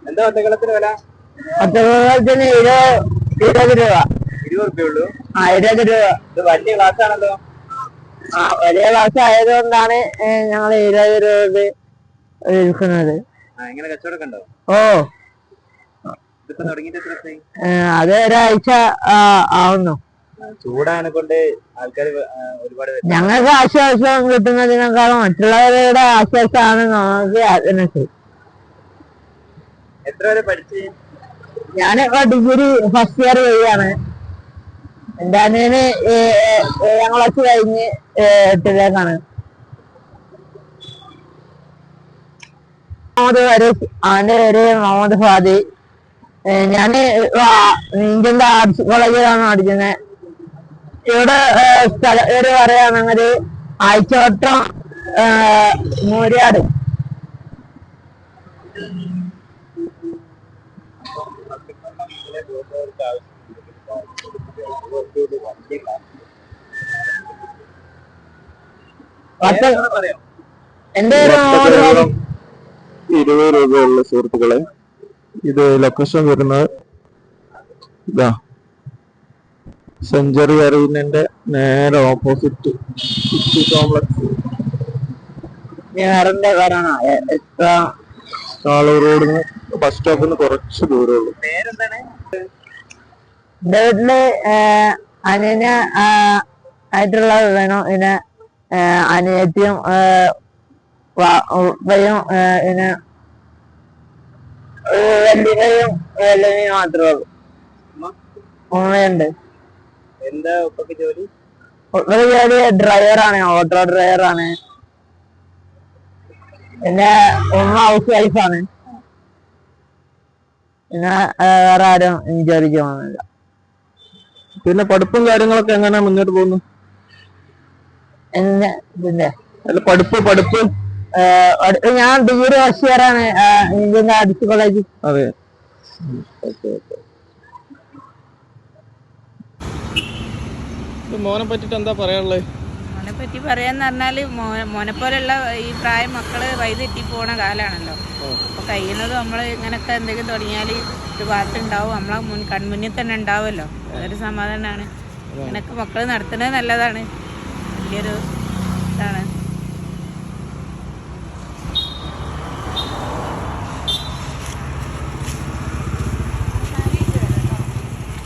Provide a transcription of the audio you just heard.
എന്താ ഒറ്റക്കുളത്തിന് വില? ഒറ്റക്കുളത്തിന് 20 രൂപ. 20 ഉള്ളൂ? 20 രൂപ. ഇത് വലിയ ക്ലാസ് ആണല്ലോ. വലിയ ക്ലാസ് ആയതുകൊണ്ടാണ് ഞങ്ങൾ 20 രൂപ വിൽക്കുന്നത്. എങ്ങനെ കച്ചവടം ഉണ്ടോ? ഓ, ഇതിപ്പോ തുടങ്ങിയിട്ട് എത്ര ദിവസമായി? അത് ഒരാഴ്ച ആവുന്നു. ചൂടാനെ കൊണ്ട് ആൾക്കാർ ഒരുപാട്. ഞങ്ങൾക്ക് ആശ്വാസം കിട്ടുന്നതിനേക്കാളും മറ്റുള്ളവരുടെ ആശ്വാസമാണ് നമുക്ക് അതിനകത്ത്. എത്ര വരെ പഠിച്ച്? ഞാനിപ്പോ ഡിഗ്രി ഫസ്റ്റ് ഇയർ ചെയ്യാണ്. എന്റെ അനിയന് 7ാം ക്ലാസ് കഴിഞ്ഞ് 8ലേക്കാണ്. അവന്റെ പേര് മുഹമ്മദ് ഫാദി. ഞാന് ഇന്ത്യൻ ആർട്സ് കോളേജിലാണ് പഠിക്കുന്നത്. ഇവിടെ സ്ഥലം പേര് പറയുകയാണെങ്കിൽ ആഴ്ചവട്ടം മൂര്യാട്. എന്റെ 20 രൂപയുള്ള സുഹൃത്തുക്കളെ, ഇത് ലൊക്കേഷൻ വരുന്നത് ഇതാ സെഞ്ചുറി അറീനന്റെ നേരെ ഓപ്പോസിറ്റ് സിറ്റി കോംപ്ലക്സ് കാളൂർ റോഡിന് ബസ് സ്റ്റോപ്പിൽ നിന്ന് കുറച്ച് ദൂരമുള്ളൂ. വീട്ടില് അനിയന ആയിട്ടുള്ള വേണം. പിന്നെ അനിയത്തിയും ഉപ്പയും പിന്നെ വല്യയും വല്യയും മാത്രമേ ഉള്ളൂ. ഉമ്മയുണ്ട്. എന്താ ഉപ്പക്ക് ജോലി? ഉപ്പക്ക് ജോലി ഡ്രൈവറാണ്, ഓട്ടോ ഡ്രൈവറാണ്. പിന്നെ ഉമ്മ ഹൗസ് വൈഫാണ്. പിന്നെ വേറെ ആരും ജോലിക്ക് പോകുന്നില്ല. പിന്നെ പഠിപ്പും കാര്യങ്ങളൊക്കെ എങ്ങനെ മുന്നോട്ട് പോകുന്നു? പിന്നെ പഠിപ്പ് ഞാൻ ഡിഗ്രി ഫസ്റ്റ് ഇയറാണ് ഇന്ത്യൻ ആർട്സ് കോളേജ്. അതെ. മോനെ പറ്റിട്ട് എന്താ പറയാനുള്ളത്? മോനെ പറ്റി പറയാന്ന് പറഞ്ഞാല് മോനെ പോലെയുള്ള ഈ പ്രായം മക്കള് വഴിതെറ്റി പോണ കാലാണല്ലോ. അപ്പൊ കഴിയുന്നത് നമ്മള് ഇങ്ങനൊക്കെ എന്തെങ്കിലും തുടങ്ങിയാല് ഒരു ഭാഗത്തുണ്ടാവും, നമ്മളെ കൺമുന്നിൽ തന്നെ ഉണ്ടാവുമല്ലോ. അതൊരു സമാധാനമാണ്. ഇങ്ങനൊക്കെ മക്കള് നടത്തുന്നത് നല്ലതാണ്, വലിയൊരു ഇതാണ്.